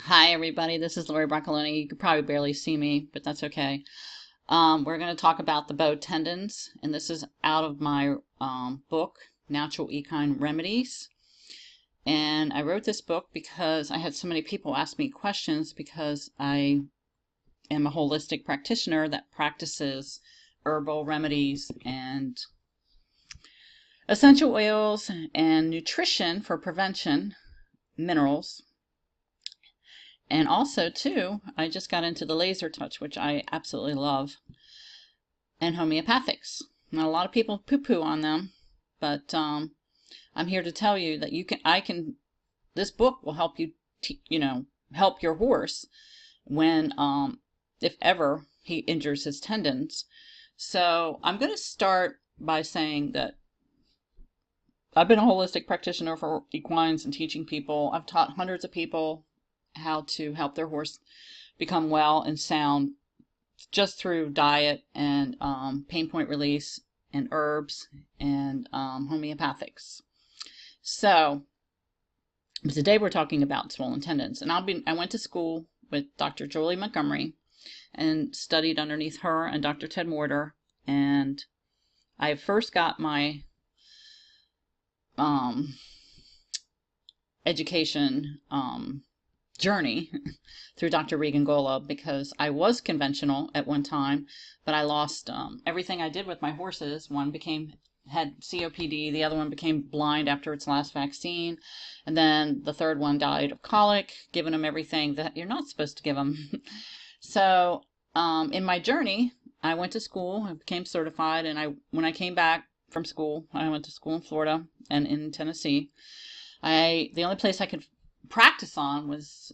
Hi everybody, this is Lori Broccoloni. You can probably barely see me, but that's okay. We're going to talk about the bow tendons, and this is out of my book, Natural Equine Remedies. And I wrote this book because I had so many people ask me questions because I am a holistic practitioner that practices herbal remedies and essential oils and nutrition for prevention, minerals. And also, too, I just got into the laser touch, which I absolutely love, and homeopathics. Now, a lot of people poo-poo on them, but I'm here to tell you that this book will help you, help your horse when, if ever, he injures his tendons. So I'm going to start by saying that I've been a holistic practitioner for equines and teaching people. I've taught hundreds of people how to help their horse become well and sound just through diet and pain point release and herbs and homeopathics. So today we're talking about swollen tendons, and I went to school with Dr. Julie Montgomery and studied underneath her and Dr. Ted Morter, and I first got my education journey through Dr. Regan Golub, because I was conventional at one time, but I lost everything I did with my horses. One had COPD, the other one became blind after its last vaccine, and then the third one died of colic, giving them everything that you're not supposed to give them. So in my journey, I went to school, I became certified, and when I came back from school, I went to school in Florida and in Tennessee. The only place I could practice on was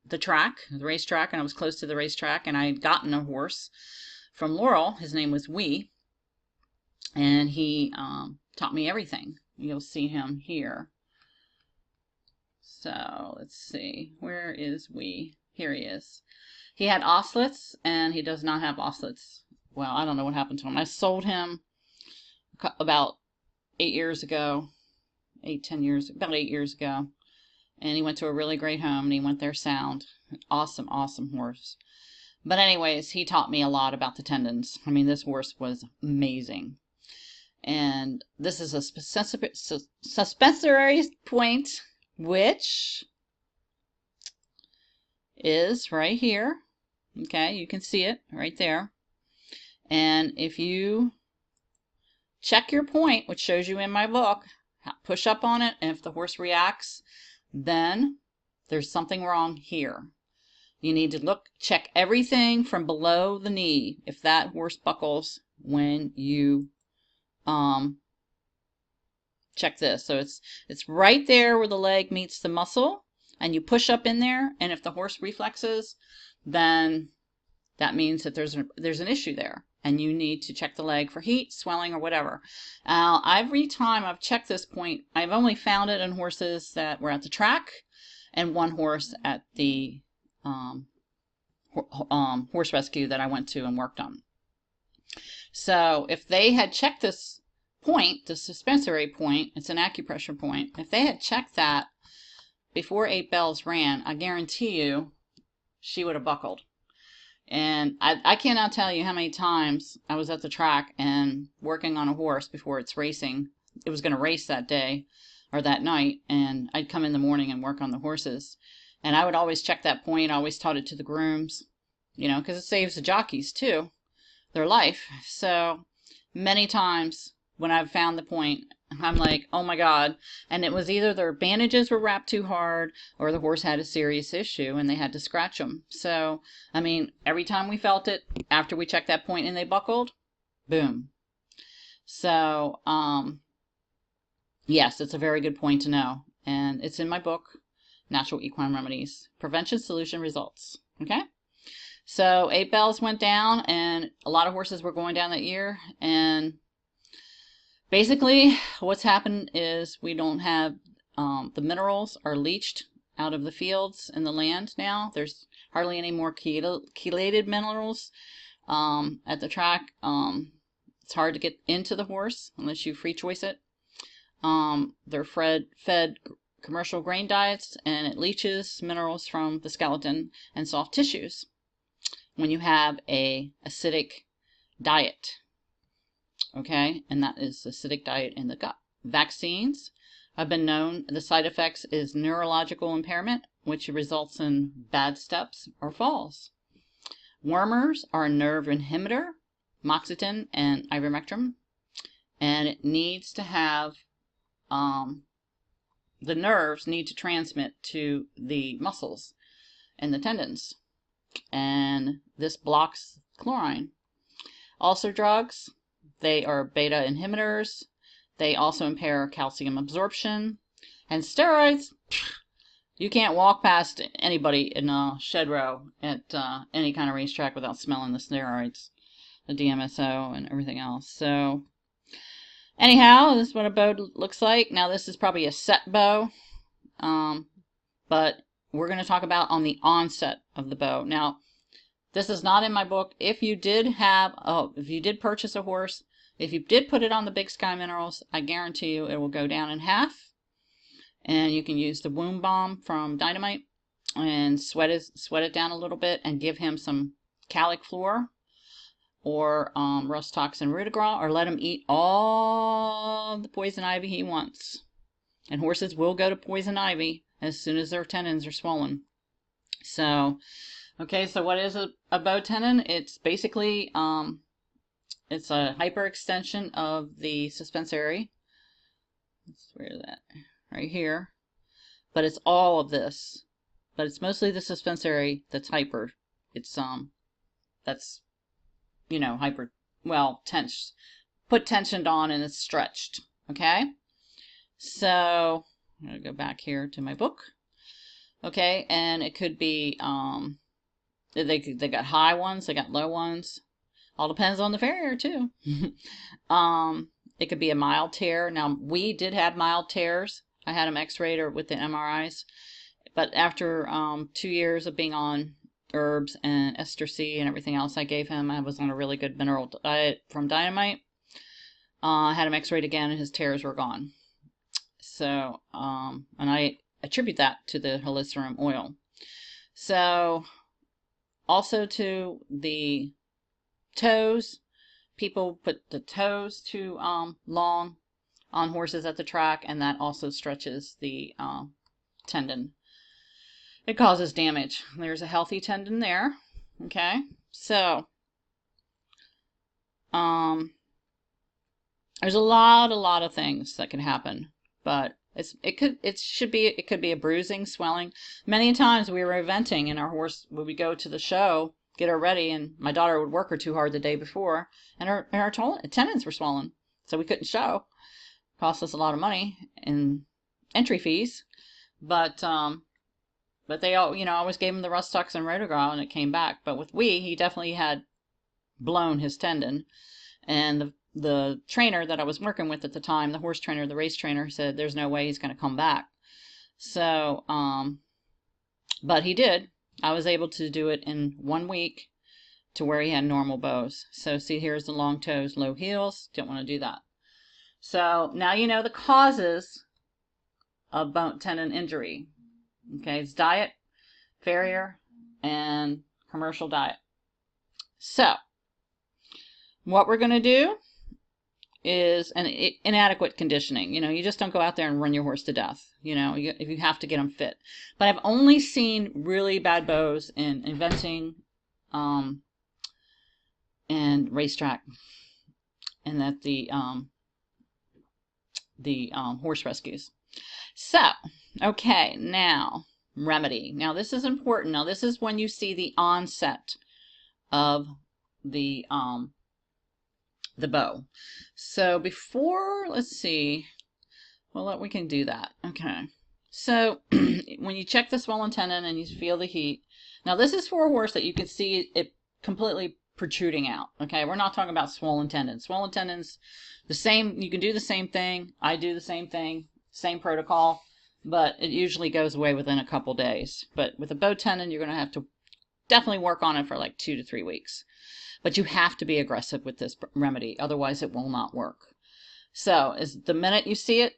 the racetrack, and I was close to the racetrack, and I had gotten a horse from Laurel. His name was Wee, and he taught me everything. You'll see him here. So let's see, where is Wee? Here he is. He had osselets, and he does not have osselets. Well, I don't know what happened to him. I sold him about 8 years ago, about 8 years ago. And he went to a really great home, and he went there sound. Awesome, awesome horse. But anyways, he taught me a lot about the tendons. I mean, this horse was amazing. And this is a suspensory point, which is right here. Okay, you can see it right there. And if you check your point, which shows you in my book, push up on it, and if the horse reacts, then there's something wrong here. You need to check everything from below the knee if that horse buckles when you check this. So it's right there where the leg meets the muscle, and you push up in there, and if the horse reflexes, then that means that there's an issue there, and you need to check the leg for heat, swelling, or whatever. Every time I've checked this point, I've only found it in horses that were at the track and one horse at the horse rescue that I went to and worked on. So if they had checked this point, the suspensory point, it's an acupressure point, if they had checked that before 8 bells ran, I guarantee you she would have buckled. And I cannot tell you how many times I was at the track and working on a horse before it's racing. It was going to race that day or that night, and I'd come in the morning and work on the horses. And I would always check that point. I always taught it to the grooms, because it saves the jockeys too, their life. So many times when I've found the point, I'm like, oh my God. And it was either their bandages were wrapped too hard or the horse had a serious issue and they had to scratch them. So, I mean, every time we felt it, after we checked that point and they buckled, boom. So, yes, it's a very good point to know. And it's in my book, Natural Equine Remedies, Prevention Solution Results. Okay? So 8 bells went down, and a lot of horses were going down that year, and basically, what's happened is we don't have, the minerals are leached out of the fields and the land now. There's hardly any more chelated minerals at the track. It's hard to get into the horse unless you free choice it. They're fed commercial grain diets, and it leaches minerals from the skeleton and soft tissues when you have a acidic diet. Okay, and that is acidic diet in the gut. Vaccines have been known, the side effects is neurological impairment, which results in bad steps or falls. Wormers are a nerve inhibitor, moxetin and ivermectin, and it needs to have, the nerves need to transmit to the muscles and the tendons, and this blocks chlorine. Ulcer drugs, they are beta inhibitors. They also impair calcium absorption. And steroids, you can't walk past anybody in a shed row at any kind of racetrack without smelling the steroids, the DMSO and everything else. So anyhow, this is what a bow looks like. Now this is probably a set bow, but we're going to talk about on the onset of the bow. Now, this is not in my book. If you did purchase a horse, if you did put it on the Big Sky Minerals, I guarantee you it will go down in half. And you can use the womb balm from Dynamite and sweat it down a little bit and give him some calicflor or rust toxin rutagras, or let him eat all the poison ivy he wants. And horses will go to poison ivy as soon as their tendons are swollen. So, okay, so what is a bow tendon? It's basically, it's a hyperextension of the suspensory. Where is that? Right here. But it's all of this. But it's mostly the suspensory that's hyper. It's, that's, you know, hyper, well, tensed. Put tensioned on and it's stretched. Okay? So, I'm going to go back here to my book. Okay, and it could be, they got high ones, they got low ones. All depends on the farrier too. It could be a mild tear. Now, we did have mild tears. I had them x-rayed or with the MRIs. But after 2 years of being on herbs and ester C and everything else I gave him, I was on a really good mineral diet from Dynamite. I had him x-rayed again and his tears were gone. So, and I attribute that to the helicerium oil. So, also to the toes, people put the toes too long on horses at the track, and that also stretches the tendon. It causes damage. There's a healthy tendon there. Okay, so there's a lot of things that can happen, but it could be a bruising, swelling. Many times we were eventing, and our horse, when we go to the show, get her ready, and my daughter would work her too hard the day before, and her tendons were swollen, so we couldn't show. Cost us a lot of money in entry fees, but they all, you know, I always gave him the rust toxin rotogral and it came back. But with he definitely had blown his tendon, and the trainer that I was working with at the time, the horse trainer, the race trainer, said there's no way he's going to come back. So, but he did. I was able to do it in 1 week to where he had normal bows. So see, here's the long toes, low heels. Don't want to do that. So now you know the causes of tendon injury. Okay, it's diet, farrier, and commercial diet. So what we're going to do is an inadequate conditioning. You know, you just don't go out there and run your horse to death. You know, if you have to get them fit. But I've only seen really bad bows in eventing and racetrack, and that the horse rescues. So, okay, now remedy. Now this is important. Now this is when you see the onset of the bow. So before, let's see. Well, we can do that. Okay. So when you check the swollen tendon and you feel the heat. Now this is for a horse that you can see it completely protruding out. Okay, we're not talking about swollen tendons. Swollen tendons, the same, you can do the same thing. I do the same thing, same protocol, but it usually goes away within a couple days. But with a bow tendon, you're going to have to definitely work on it for like 2 to 3 weeks. But you have to be aggressive with this remedy, otherwise it will not work. So, the minute you see it,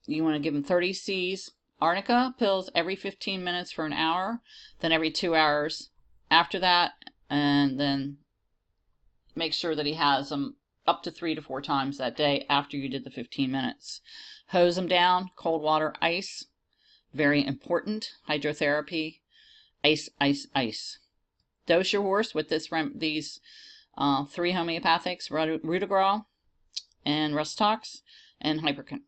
you want to give them 30 C's arnica pills every 15 minutes for an hour, then every 2 hours after that, and then make sure that he has them up to 3 to 4 times that day after you did the 15 minutes. Hose them down, cold water, ice, very important, hydrotherapy, ice, ice, ice. Dose your horse with these 3 homeopathics, Rutagral and Rustox and Hyperkin.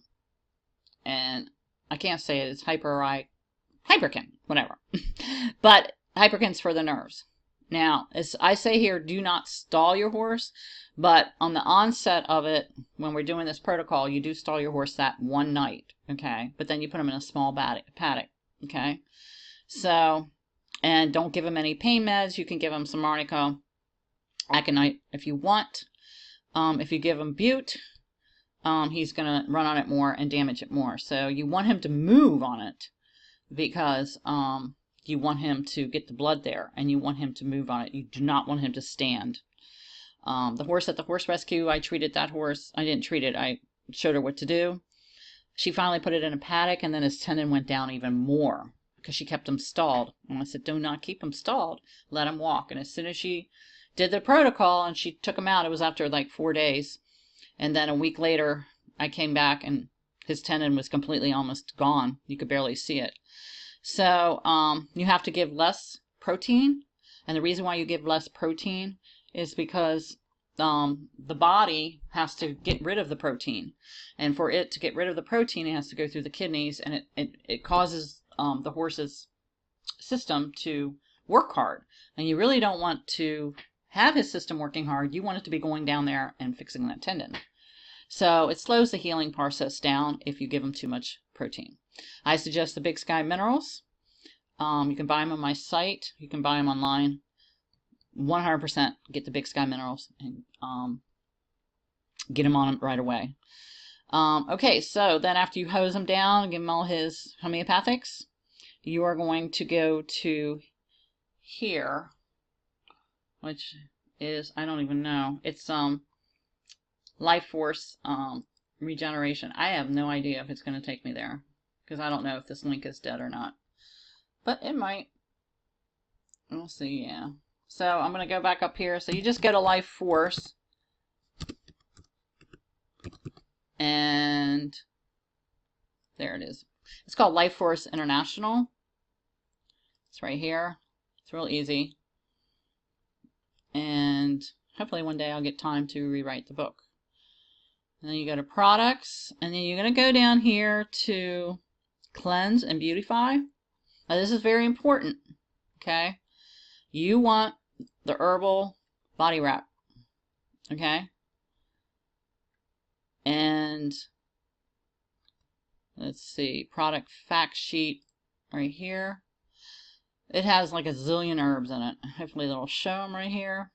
And I can't say it, it's Hyperkin, whatever. But Hyperkin's for the nerves. Now, as I say here, do not stall your horse, but on the onset of it, when we're doing this protocol, you do stall your horse that one night, okay? But then you put him in a small paddock, okay? So, and don't give him any pain meds. You can give him some arnica, aconite if you want. If you give him bute, he's going to run on it more and damage it more. So you want him to move on it because you want him to get the blood there and you want him to move on it. You do not want him to stand. The horse at the horse rescue, I treated that horse. I didn't treat it. I showed her what to do. She finally put it in a paddock, and then his tendon went down even more because she kept him stalled. And I said, do not keep him stalled. Let him walk. And as soon as she did the protocol and she took him out, it was after like 4 days. And then a week later, I came back and his tendon was completely almost gone. You could barely see it. So you have to give less protein. And the reason why you give less protein is because the body has to get rid of the protein. And for it to get rid of the protein, it has to go through the kidneys, and it causes the horse's system to work hard. And you really don't want to have his system working hard. You want it to be going down there and fixing that tendon. So it slows the healing process down if you give him too much protein. I suggest the Big Sky Minerals. You can buy them on my site. You can buy them online. 100% get the Big Sky Minerals and get him on them right away. Okay, so then after you hose him down and give him all his homeopathics, you are going to go to here, which is, I don't even know, it's Life Force Regeneration. I have no idea if it's going to take me there because I don't know if this link is dead or not, but it might. We'll see. Yeah, so I'm going to go back up here. So you just go to Life Force, and there it is. It's called Life Force International. It's right here. It's real easy, and hopefully one day I'll get time to rewrite the book. And then you go to products, and then you're going to go down here to cleanse and beautify. Now this is very important, okay? You want the herbal body wrap, okay? And let's see, product fact sheet right here. It has like a zillion herbs in it. Hopefully it'll show them right here.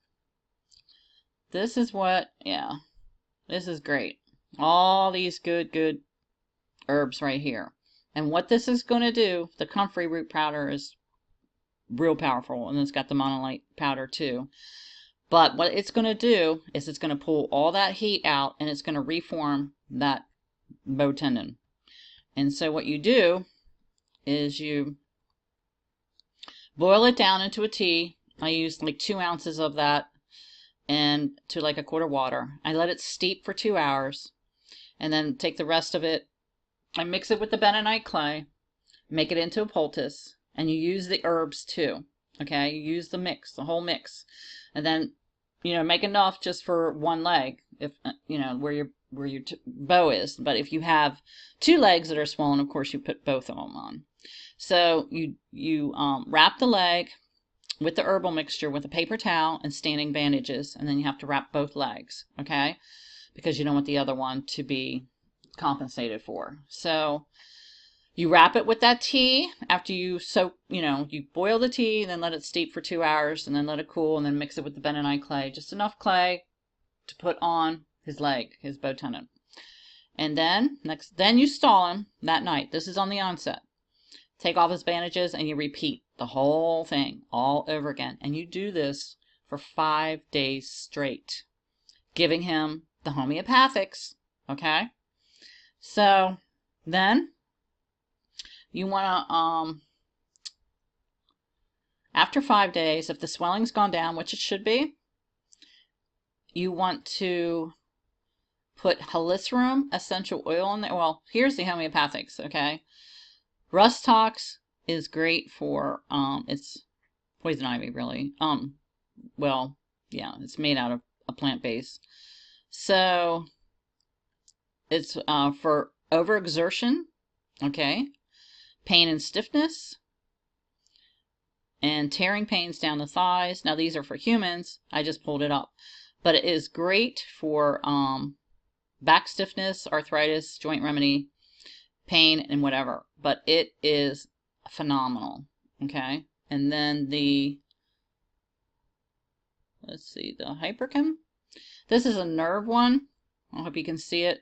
This is what, yeah. This is great. All these good herbs right here. And what this is going to do, the comfrey root powder is real powerful. And it's got the monolite powder too. But what it's going to do is it's going to pull all that heat out and it's going to reform that bow tendon. And so what you do is you boil it down into a tea. I used like 2 ounces of that and to like a quart of water. I let it steep for 2 hours and then take the rest of it. I mix it with the bentonite clay, make it into a poultice, and you use the herbs too. Okay, you use the mix, the whole mix, and then make enough just for one leg, if where your bow is. But if you have 2 legs that are swollen, of course you put both of them on. So you wrap the leg with the herbal mixture with a paper towel and standing bandages, and then you have to wrap both legs, okay? Because you don't want the other one to be compensated for. So you wrap it with that tea after you soak, you boil the tea, then let it steep for 2 hours, and then let it cool, and then mix it with the bentonite clay, just enough clay to put on his leg, his bow tendon. And then you stall him that night. This is on the onset. Take off his bandages and you repeat the whole thing all over again. And you do this for 5 days straight, giving him the homeopathics, okay? So then you want to, after 5 days, if the swelling's gone down, which it should be, you want to put Helicerium essential oil in there. Well, here's the homeopathics, okay? Rust tox is great for, it's poison ivy, really. Well, yeah, it's made out of a plant base. So it's for overexertion, okay? Pain and stiffness, and tearing pains down the thighs. Now these are for humans. I just pulled it up. But it is great for back stiffness, arthritis, joint remedy, pain, and whatever. But it is phenomenal, okay? And then the, let's see, the Hyperchem. This is a nerve one. I hope you can see it.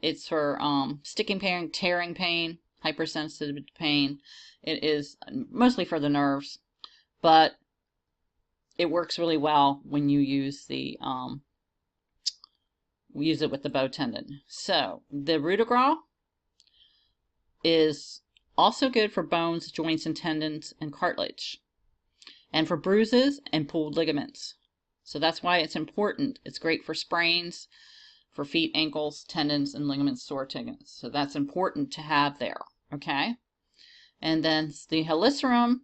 It's for sticking pain, tearing pain, hypersensitive to pain. It is mostly for the nerves, but it works really well when you use the we use it with the bow tendon. So the Rudogras is also good for bones, joints, and tendons and cartilage, and for bruises and pulled ligaments. So that's why it's important. It's great for sprains, for feet, ankles, tendons, and ligaments, sore tendons. So that's important to have there, okay? And then the Helicerium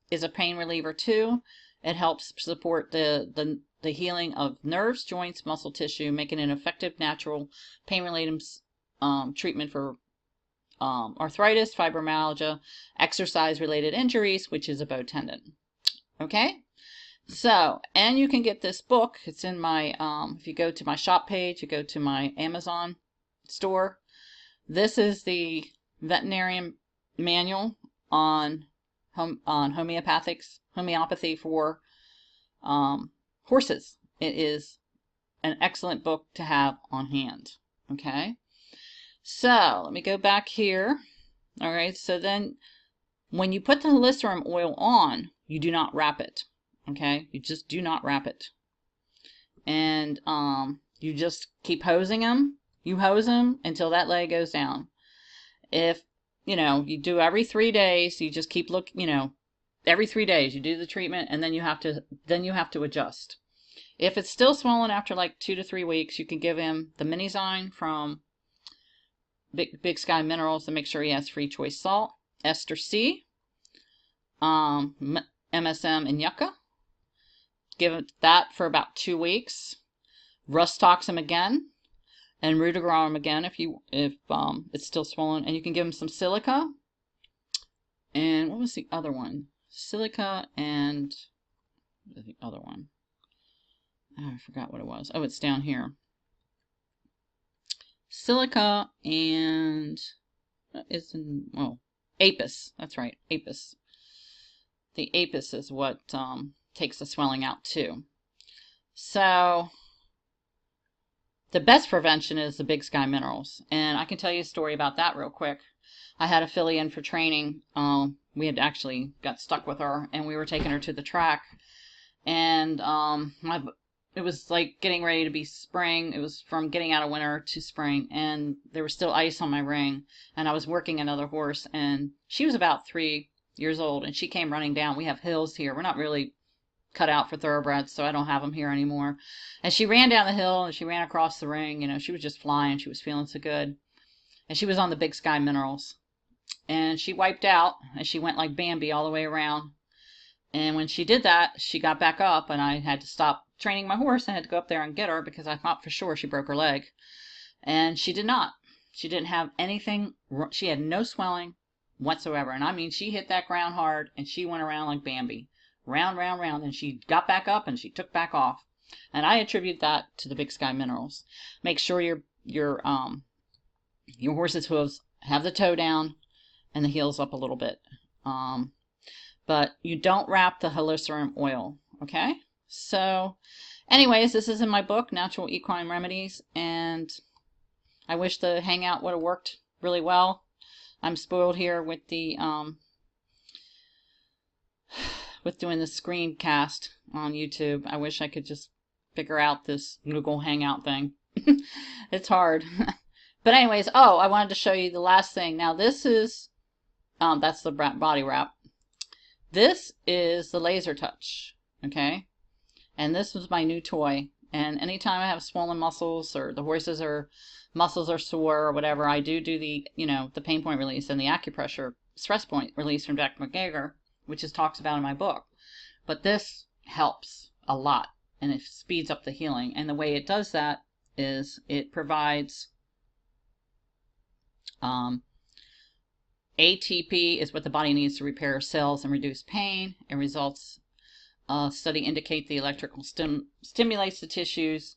is a pain reliever too. It helps support the healing of nerves, joints, muscle tissue, making an effective natural pain-related treatment for arthritis, fibromyalgia, exercise-related injuries, which is a bow tendon. Okay? So, and you can get this book. It's in my, if you go to my shop page, you go to my Amazon store. This is the veterinarian manual on homeopathy for horses. It is an excellent book to have on hand. Okay, so let me go back here. All right, so then when you put the Helicerium oil on, you do not wrap it. Okay, you just do not wrap it, and you just keep hosing them. You hose them until that leg goes down. If you know, you do every 3 days, you just keep every 3 days you do the treatment, and then you have to adjust. If it's still swollen after like 2 to 3 weeks, you can give him the Minizyme from Big Sky Minerals to make sure he has free choice salt, Ester C, MSM, and Yucca. Give it that for about 2 weeks. Rust tox him again, and Rudogras him again if it's still swollen. And you can give him some silica. And what was the other one? Silica and the other one. Oh, I forgot what it was. Oh, it's down here. Silica and Apis. That's right, Apis. The Apis is what takes the swelling out too. So the best prevention is the Big Sky Minerals, and I can tell you a story about that real quick. I had a filly in for training. We had actually got stuck with her, and we were taking her to the track, and it was like getting ready to be spring. It was from getting out of winter to spring, and there was still ice on my ring, and I was working another horse, and she was about 3 years old, and she came running down. We have hills here. We're not really cut out for thoroughbreds, so I don't have them here anymore. And she ran down the hill, and she ran across the ring. You know, she was just flying. She was feeling so good. And she was on the Big Sky Minerals. And she wiped out, and she went like Bambi all the way around. And when she did that, she got back up, and I had to stop training my horse. I had to go up there and get her because I thought for sure she broke her leg. And she did not. She didn't have anything. She had no swelling whatsoever. And I mean, she hit that ground hard, and she went around like Bambi. Round, round, round, and she got back up and she took back off. And I attribute that to the Big Sky Minerals. Make sure your horse's hooves have the toe down and the heels up a little bit. But you don't wrap the Helicerium oil, okay? So, anyways, this is in my book, Natural Equine Remedies, and I wish the Hangout would have worked really well. I'm spoiled here with the with doing the screencast on YouTube. I wish I could just figure out this Google Hangout thing. It's hard. But anyways, I wanted to show you the last thing. Now this is That's the body wrap. This is the laser touch, okay? And this was my new toy. And anytime I have swollen muscles or the horses are muscles are sore or whatever, I do the, the pain point release and the acupressure stress point release from Jack McGregor, which is talks about in my book. But this helps a lot and it speeds up the healing. And the way it does that is it provides ATP is what the body needs to repair cells and reduce pain. It results study indicate the electrical stimulates the tissues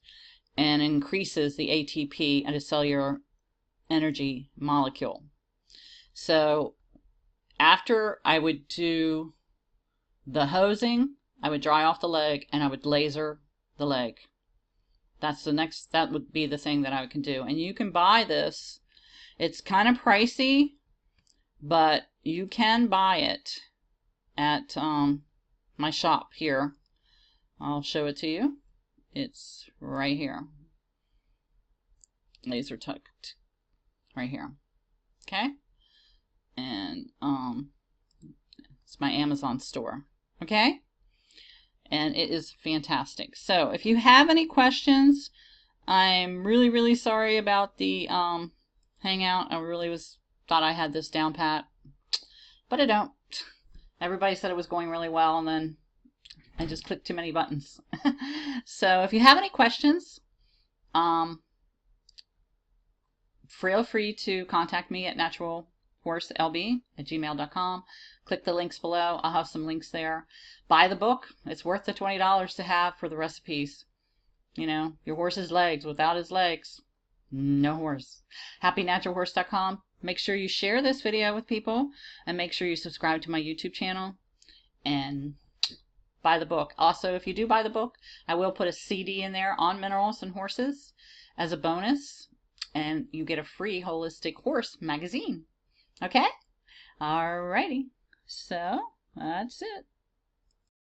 and increases the ATP at a cellular energy molecule. So after I would do the hosing, I would dry off the leg and I would laser the leg. That would be the thing that I can do. And you can buy this. It's kind of pricey, but you can buy it at my shop here. I'll show it to you. It's right here. Laser tucked right here. Okay? And it's my Amazon store. Okay? And it is fantastic. So if you have any questions, I'm really, really sorry about the hangout. I really thought I had this down pat, but I don't. Everybody said it was going really well, and then I just clicked too many buttons. So if you have any questions, feel free to contact me at naturalhorselb@gmail.com. Click the links below. I'll have some links there. Buy the book. It's worth the $20 to have for the recipes. Your horse's legs. Without his legs, no horse. HappyNaturalHorse.com. Make sure you share this video with people and make sure you subscribe to my YouTube channel and buy the book. Also, if you do buy the book, I will put a CD in there on minerals and horses as a bonus, and you get a free holistic horse magazine. Okay? Alrighty. So, that's it.